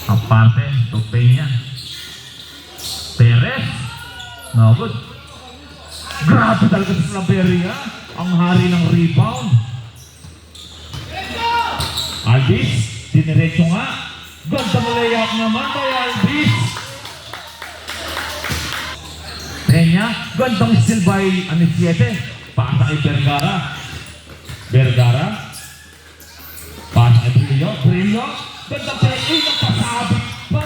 Aparte, to Peña. Perez. No good. Grabe talaga sa Slaveria. Ang hari ng rebound. Alvis, diniretso nga. Gandang layup naman kay Alvis. Peña, gandang steal by Anisiete. Pasa kay Vergara. Vergara. Pasa kay Brillo. Brillo. Gandang play. Napasabit pa.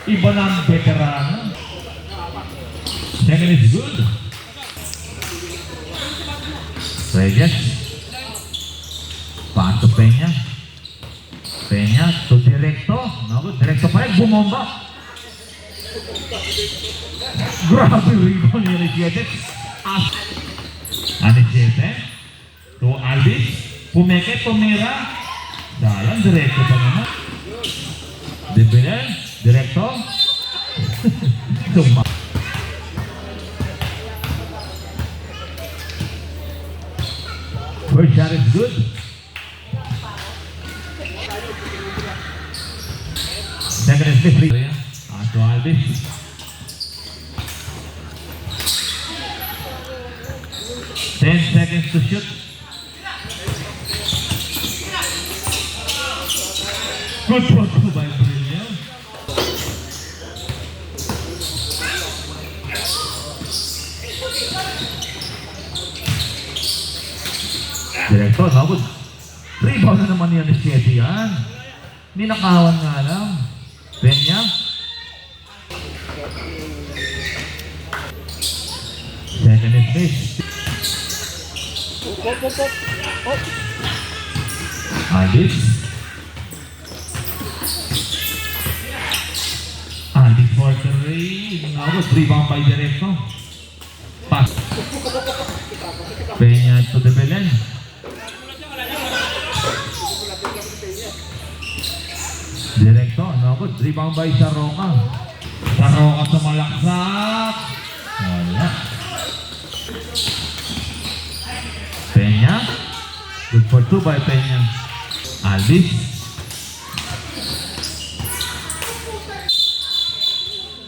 Iba na ang veterano. Second is good. Reyes. Pato Peña. Peña to Directo. No, Directo pa rin. Bumomba. Grabe rebound ni Anisiete. Anisiete. To Alvis. Pumeke, pumira. Dalan, Directo pa naman. Dibinen. Directo. Tumba. First shot is good. Second is 3. To Alvis. Ten seconds to shoot. Good one by Brillo. Direkto, no? Good. Rebound na naman yan ni Siete yan. Ninakawan nga lang. Peña. Second is missed. Alvis. Alvis for 3. Now, rebound by Directo. Pass. Peña to the Belen. Directo, no good. Rebound by Saroka. Saroka sa malaksak. Wala. Peña. Good for 2 by Peña. Alvis.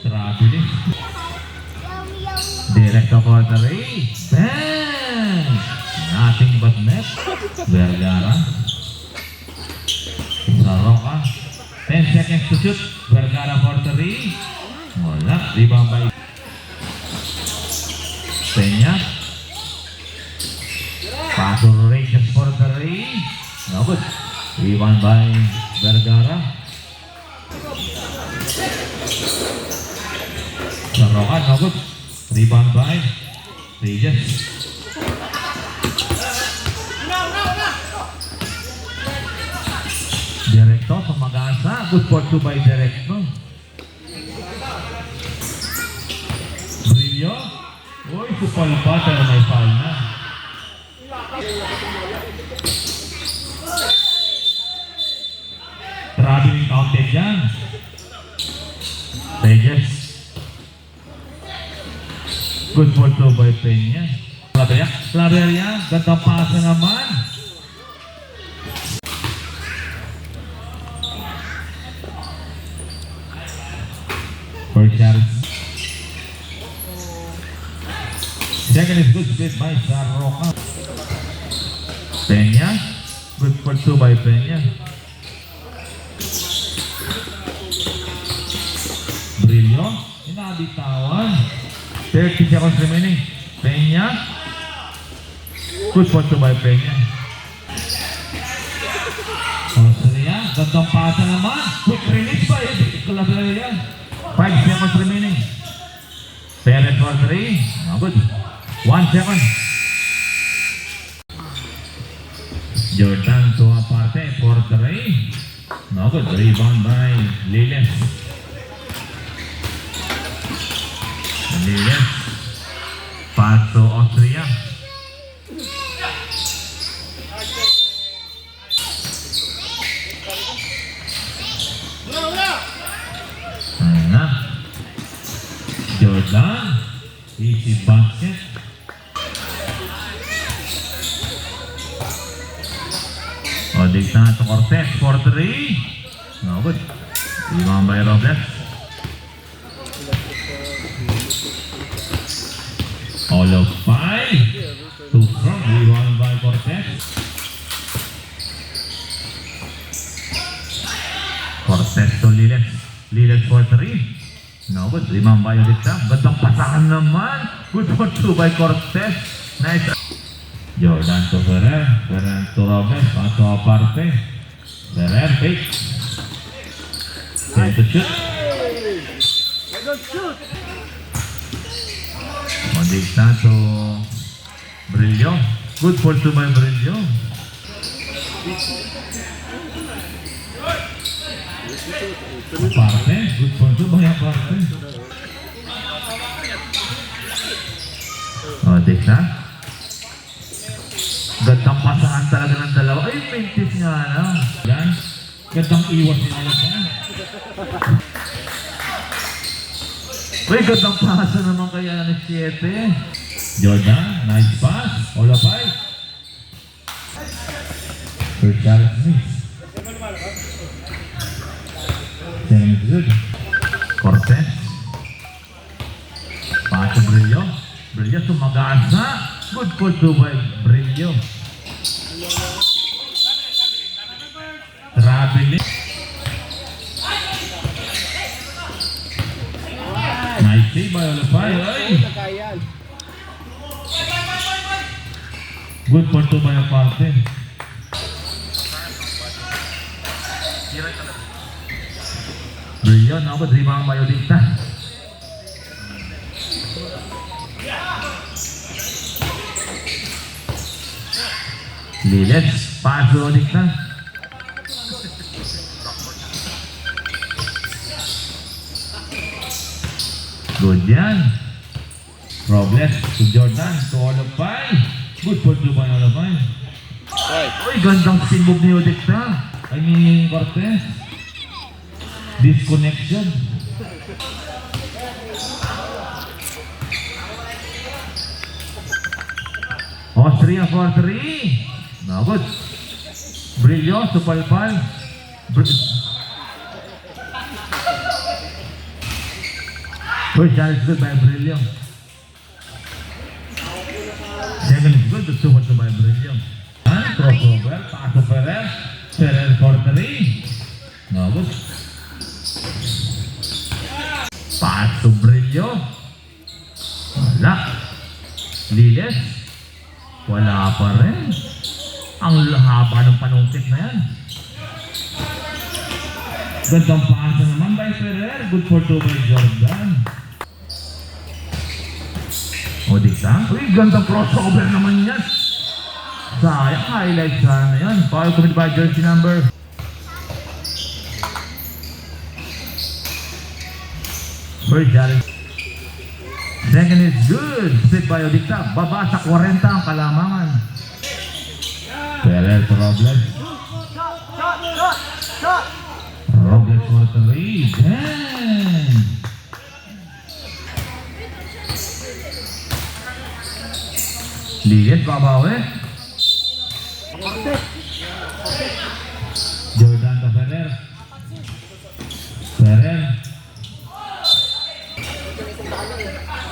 Grabe din. Directo for 3. Bang! Nothing but net. Vergara. Saroka. 10 seconds to shoot. Vergara for 3. Wala. Rebound by Peña. Paso Reyes for 3. No good. Rebound by Vergara. Saroka, no good. Rebound by Reyes. Directo, pamagasa. Good for 2 by Directo. Brillo. Uy, supal pa. Pero may foul na. Traveling counted yan. Reyes. Good for 2 by Peña. Slaveria. Gandang pasa naman. First shot. Second is good fit by Saroka. Peña. Good for 2 by Peña. Brillo. Inabitawan. 30 seconds remaining. Peña. Good for 2 by Peña. Austria. Gandang pasa naman. Quick release by Slaveria. 5 seconds remaining. Perez for 3. No good. 1 second. Jordan to aparte for 3. No good. Rebound by Liles. Liles. Pass to Austria. Jordan. Easy basket. O, digna to Cortez for 3. No good. Rebound by Robles. All of 5. Too strong. Rebound by Cortez. Cortez to Liles. Liles for 3. No good. Rebound by Odicta. Gandang pasahan naman. Good for 2 by Cortez. Nice. Jordan to Ferrer. Ferrer to Robles. Paso aparte. Ferrer take. Time to shoot. Odicta to Brillo. Good for 2 by Brillo. Aparte. Good for 2 by Aparte. Odicta. Gandang pasahan talaga ng dalawa. Ay, mintis nga na. Yan. Gandang iwas nila yan. Uy, gandang pasa naman kaya ni 7. Jordan, nice pass. All of 5. Third Charles Smith. 7 is good. Cortez. Paso Brillo. Brillo sumagasa. Good for 2 by Brillo. Traveling. Nice save by Olapay. Good for 2 by Aparte. Brillo, no? Good rebound by Odicta. Liles, pass to Odicta. Good yan. Robles to Jordan to Olapay. Good for 2 by Olapay. Uy, gandang spin move ni Odicta. I mean, Cortez. Disconnection. Oh, 3 for 3. No good. Brillo, Supalpal. First shot is good by Brillo. Second is good, two for 2 by Brillo. And crossover, pass to Ferrer. Ferrer for 3. No good. Pass to Brillo. Wala. Liles. Wala pa rin. Ang haba ng panungkit na yan. Gandang pasa naman by Ferrer. Good for 2 by Jordan. Odicta. Uy, gandang crossover naman yan. Sayang, highlight sana yan. Foul committed by jersey number. First shot is second is good. Split by Odicta. Baba sa 40 ang kalamangan. Ferrer to Robles. Robles for 3. Damn! Liget, babawi. Jordan to Ferrer. Ferrer.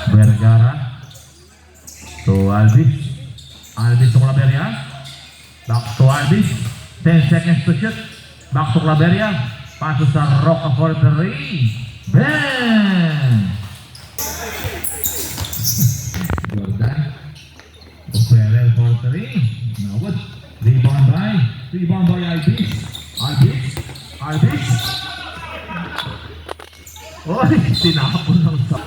Vergara. To Alvis. Alvis to Claveria. Back to Alvis. 10 seconds to shoot. Back to Claveria. Paso sa Roca for 3. Bang! Jordan. Ferrer for 3. No good. Rebound by Alvis. Alvis. Oy, tinapon ng sa.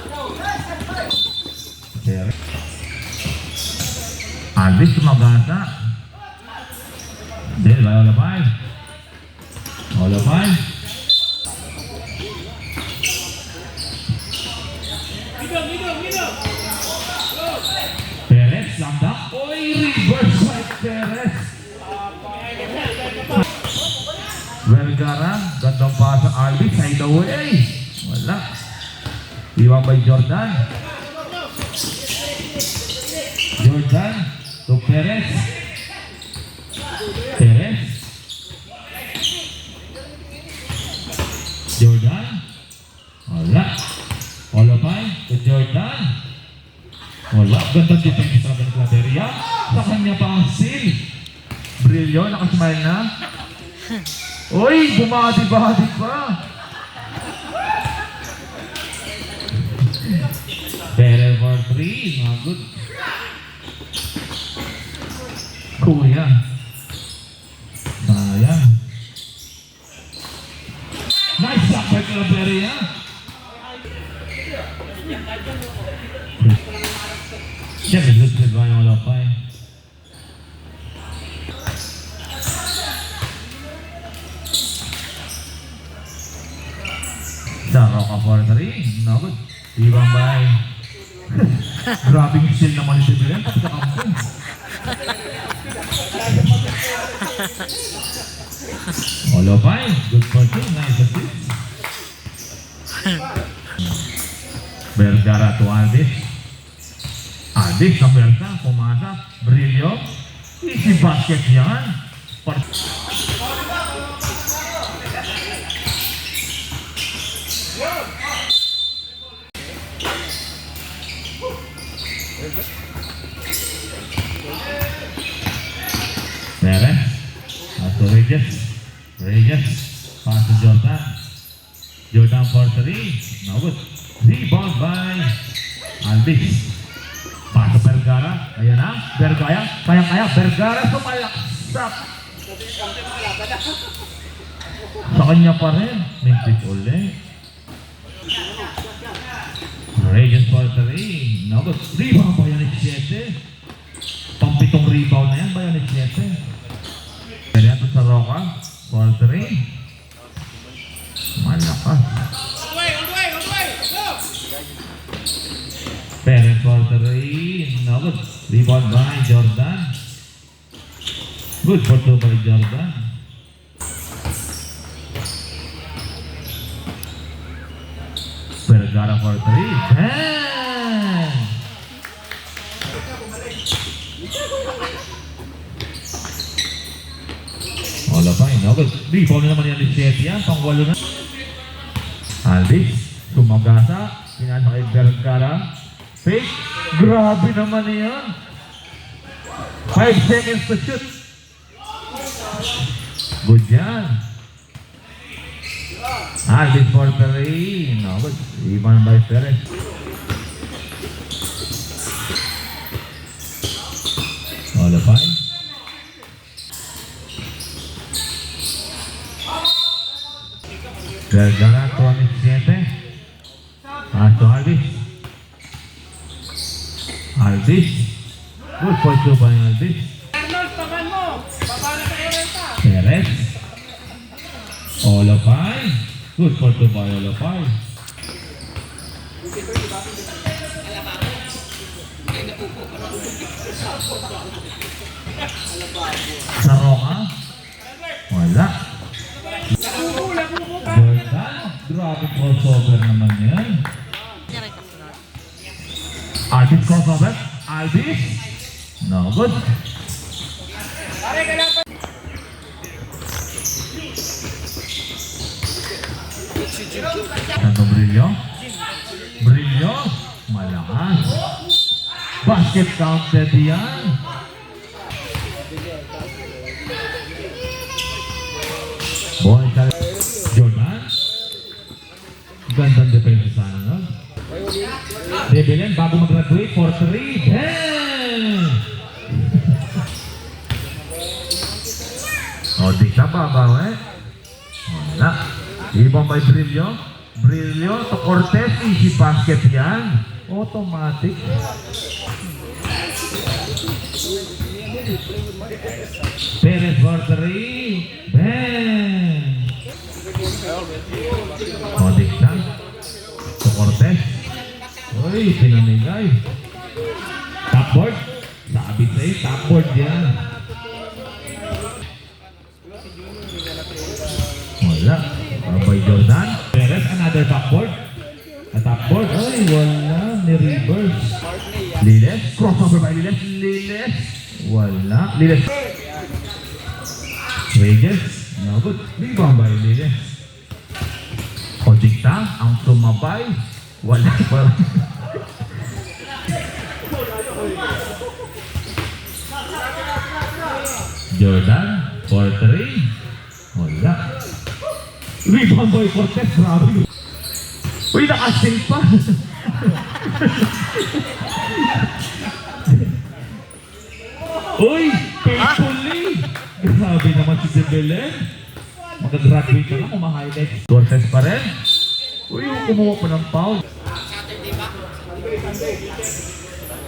Alvis sumagasa. Then by Olapay. Perez, slam. Oy, reverse by Perez. Vergara, gandang pasa Alvis, hideaway. Wala. Iwan by Jordan. Jordan to Perez. Jordan. Wala. Olopay to Jordan. Wala. Ganda defense sa ng Claveria. Sa kanya pa ang seal. Brillo, nakasmile na. Uy, bumati-bati pa. Pero for 3, mga good. Kuya. Sayang. Nice shot by Claveria. Siyempre, good ba yung Olopay? Sa Roca for 3. No good. Ibang bay. Grabing steal naman si Belen. Pagkakampun. Olopay. Good for 2. Nice assist. Vergara to Aldis. Aldis sa Berta. Pumasa. Brillo. Easy basket yan. Perez. Ato Regis. Regis. Pass to Jordan. Jordan for 3. No good. Rebound by Aldis. Pass to Vergara. Ayan na. Vergara. Kaya-kaya. Vergara sumalaksak. Sa kanya pa rin. Mintis ulit. Regis for 3. No good. Rebound by Yannick 7. Pampitong rebound na yan by Yannick 7. Kaya ito sa Roca, for 3. Malakas. Perez for 3. No good. Rebound by Jordan. Good for 2 by Jordan. Vergara for 3. Bang! Olopay, no good. Rebound na naman yan ni Seti yan. Pang-walo na. Aldis, sumagasa. Pinasa kay Vergara. Fake. Grabe naman yan. 5 seconds to shoot. Good yan. Aldis for 3. No good. Rebound by Perez. Olopay. Vergara, 27. Paso Aldis. Aldis. Good for 2 by Aldis. Perez. Olopay. Good for 2 by Olopay. Sa Roca. Wala. Jordan, grabe crossover naman yan. Aldis crossover. Aldis. No good. Santo Brillo. Brillo. Malakas. Basket counted yan. Boy, Jordan. Gandang depensa sana, no? Rebelen, bago mag-graduate, for 3. Damn! O, di ka babaw eh. Wala. Ibang by Brillo. Brillo to Cortez. Easy basket yan. Automatic. Perez for 3. Bang! O, di ka. To Cortez. Uy, pinamigay. Topboard. Sabi sa'yo, topboard yan. Wala. By Jordan. Perez, another backboard. A topboard. Ay, wala. Ni-reverse. Liles. Crossover by Liles. Liles. Wala. Liles. Regis. No good. Rebound by Liles. Dikta ang sumabay. Wala pa. Jordan, for 3. Wala. Rebound boy Cortez, grabe. Uy, nakasing pa. Uy, faithfully. Grabe naman si Debelen. Mag-graduate ka lang, kumahighlight. Cortez pa rin. Uy, kumuha pa ng foul.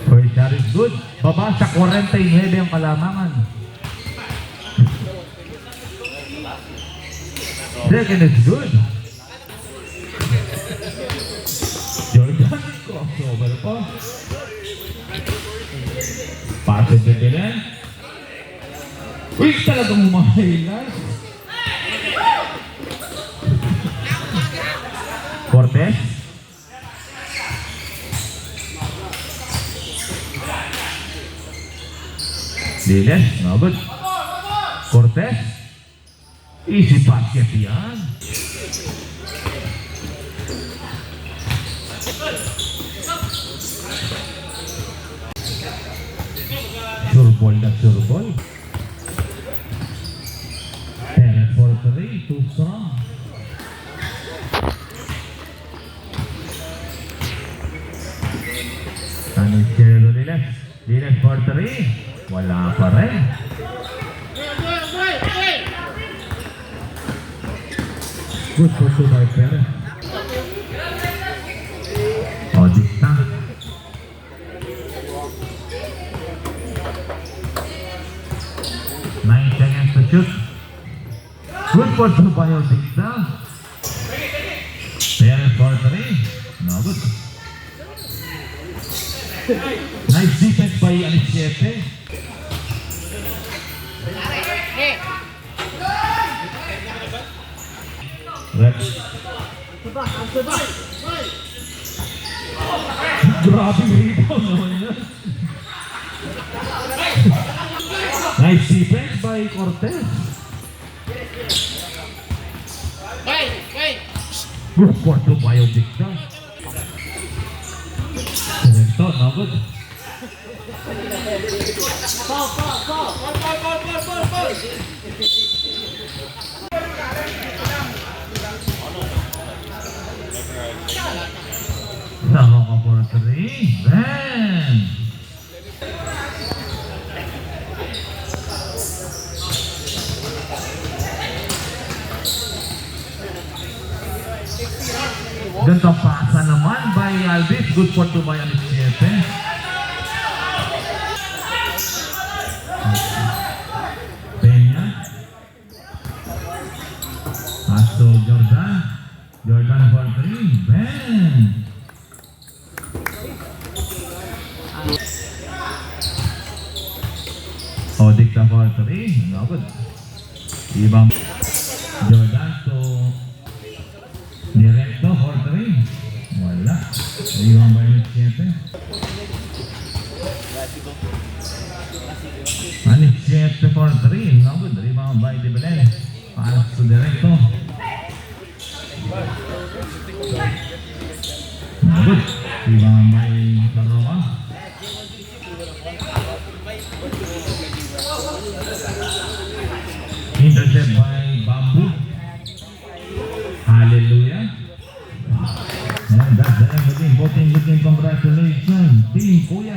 First shot is good. Baba sa 49 yung kalamangan. Second is good. Jordan, crossover po. Pasok din din eh. Uy, talagang umahilas. Cortez. Liles, no good. Cortez. Easy basket yan. Sure ball na sure ball. 10 for 3, too strong. Ano yung Chelo Liles? Liles for 3. Wala pa rin. Good for 2 by Perez. O, Dikta. Nine seconds to shoot. Good for 2 by Dikta. Perez for 3. No good. Nice defense by Aliciete. Rex. Grabe rebound naman yun. Nice defense by Cortez. Good for 2 by Dikta. Ito, no good. Sama ka for 3. Ben! Ganito pasa naman by Alvis. Good for 2 by Aliciete. Peña. Paso Jordan. Jordan for 3. Ben! O, Dikta for 3. No good. Ibang Jordan to Directo for 3. Wala. Ibang by Aliciete. Aliciete for 3. No good. Ibang by Debelen. Pass to Directo. No good. Ibang by Taroa. Intercept by Bamboo. Hallelujah. And that's the end of the game. Congratulations, Team Kuya.